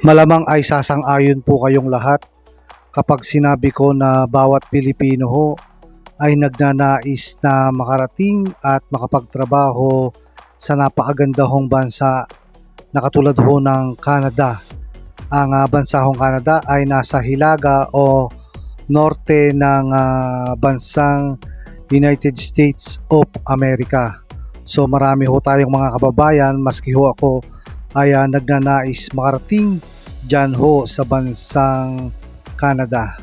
Malamang ay sasang-ayon po kayong lahat kapag sinabi ko na bawat Pilipino ho ay nagnanais na makarating at makapagtrabaho sa napakaganda hong bansa na katulad ho ng Canada. Ang bansa hong Canada ay nasa hilaga o norte ng bansang United States of America. So marami ho tayong mga kababayan, maski ho ako ay nagnanais makarating dyan ho sa bansang Canada.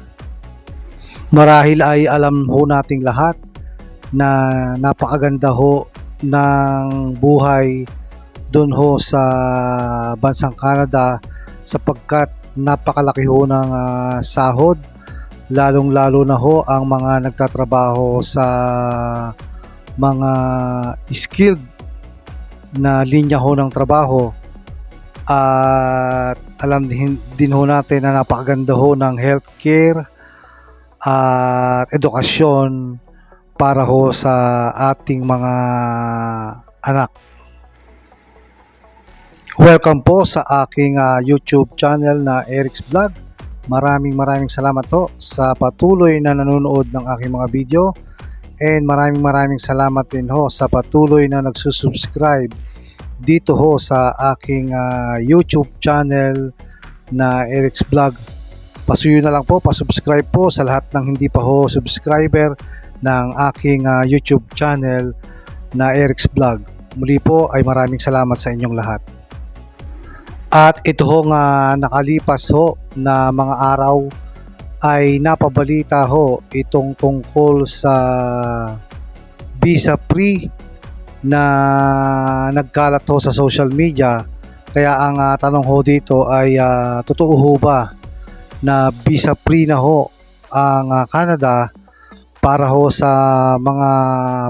Marahil ay alam ho nating lahat na napakaganda ho ng buhay doon ho sa bansang Canada sapagkat napakalaki ho ng sahod, lalong-lalo na ho ang mga nagtatrabaho sa mga skilled na linya ho ng trabaho. At alam din ho natin na napakaganda ho ng healthcare at edukasyon para ho sa ating mga anak. Welcome po sa aking YouTube channel na Eric's Vlog. Maraming salamat ho sa patuloy na nanonood ng aking mga video, and maraming salamat din ho sa patuloy na nagsusubscribe dito ho sa aking YouTube channel na Eric's Vlog. Pasuyo na lang po, pasubscribe po sa lahat ng hindi pa ho subscriber ng aking YouTube channel na Eric's Vlog. Muli po ay maraming salamat sa inyong lahat. At ito ho nga nakalipas ho na mga araw ay napabalita ho itong tungkol sa visa free na nagkalat ho sa social media. Kaya ang tanong ho dito ay totoo ho ba na visa free na ho ang Canada para ho sa mga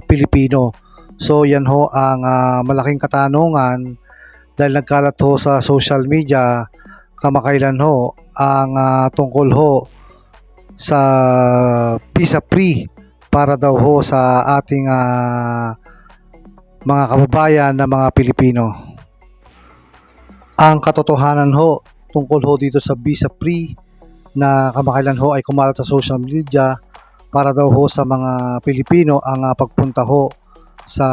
Pilipino? So yan ho ang malaking katanungan dahil nagkalat ho sa social media kamakailan ho ang tungkol ho sa visa free para daw ho sa ating mga kababayan na mga Pilipino. Ang katotohanan ho tungkol ho dito sa visa free na kamakailan ho ay kumalat sa social media para daw ho sa mga Pilipino ang pagpunta ho sa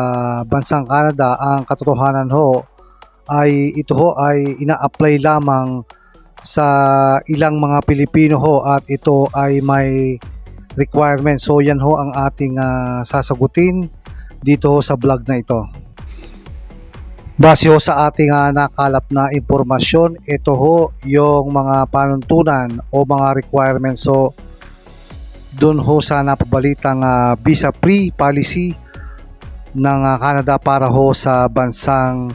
bansang Canada. Ang katotohanan ho ay ito ho ay ina-apply lamang sa ilang mga Pilipino ho at ito ay may requirements. So yan ho ang ating sasagutin dito ho sa vlog na ito. Base ho sa ating nakalap na impormasyon, ito ho yung mga panuntunan o mga requirements so doon ho sa napabalitang visa free policy ng Canada para ho sa bansang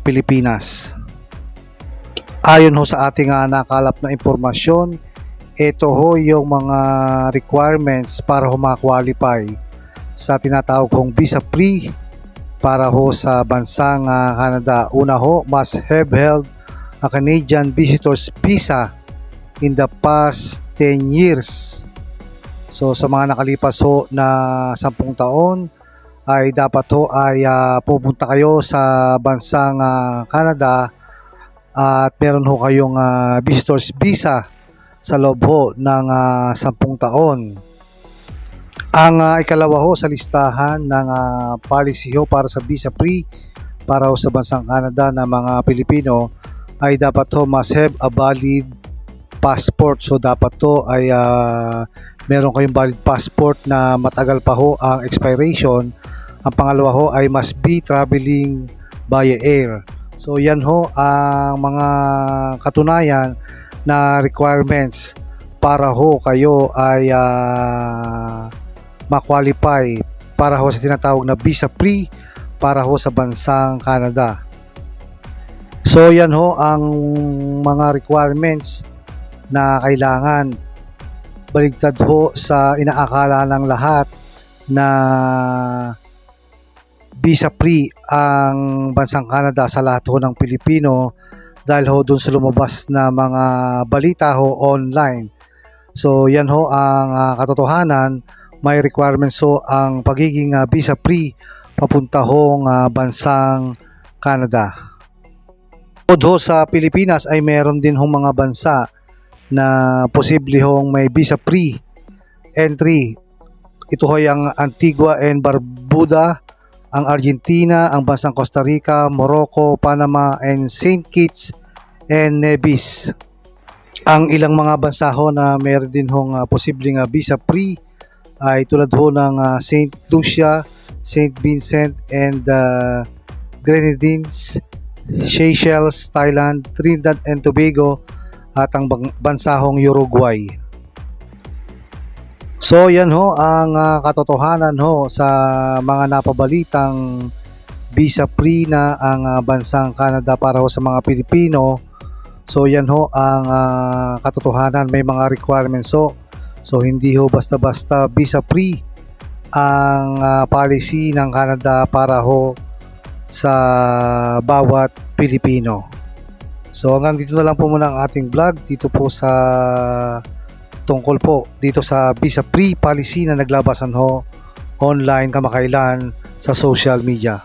Pilipinas. Ayon ho sa ating nakalap na impormasyon, ito ho yung mga requirements para ho ma-qualify sa tinatawag kong visa free para ho sa bansang Canada. Una ho, must have held a Canadian visitor's visa in the past 10 years. So sa mga nakalipas ho na 10 taon ay dapat ho ay pupunta kayo sa bansang Canada at meron ho kayong visitor's visa sa loob ho ng 10 taon. Ang ikalawa ho sa listahan ng policy ho para sa visa free para ho sa bansang Canada na mga Pilipino ay dapat ho must have a valid passport. So dapat to ay meron kayong valid passport na matagal pa ho ang expiration. Ang pangalawa ho ay must be traveling via air. So yan ho ang mga katunayan na requirements para ho kayo ay ma-qualify para ho sa tinatawag na visa free para ho sa bansang Canada. So yan ho ang mga requirements na kailangan. Baligtad ho sa inaakala ng lahat na visa free ang bansang Canada sa lahat ho ng Pilipino dahil ho dun sa lumabas na mga balita ho online. So yan ho ang katotohanan. May requirements ho ang pagiging visa free papunta hong bansang Canada. Bukod ho sa Pilipinas ay meron din hong mga bansa na posible hong may visa free entry. Ito ho ang Antigua and Barbuda, ang Argentina, ang bansang Costa Rica, Morocco, Panama, and St. Kitts and Nevis. Ang ilang mga bansa ho na meron din hong posibleng visa free ay tulad ho ng St. Lucia, St. Vincent and Grenadines, Seychelles, Thailand, Trinidad and Tobago at ang bansa hong Uruguay. So yan ho ang katotohanan ho sa mga napabalitang visa free na ang bansang Canada para ho sa mga Pilipino. So yan ho ang katotohanan, may mga requirements ho. So hindi ho basta-basta visa free ang policy ng Canada para ho sa bawat Pilipino. So hanggang dito na lang po muna ang ating vlog dito po sa tungkol po dito sa visa free policy na naglabasan ho online kamakailan sa social media.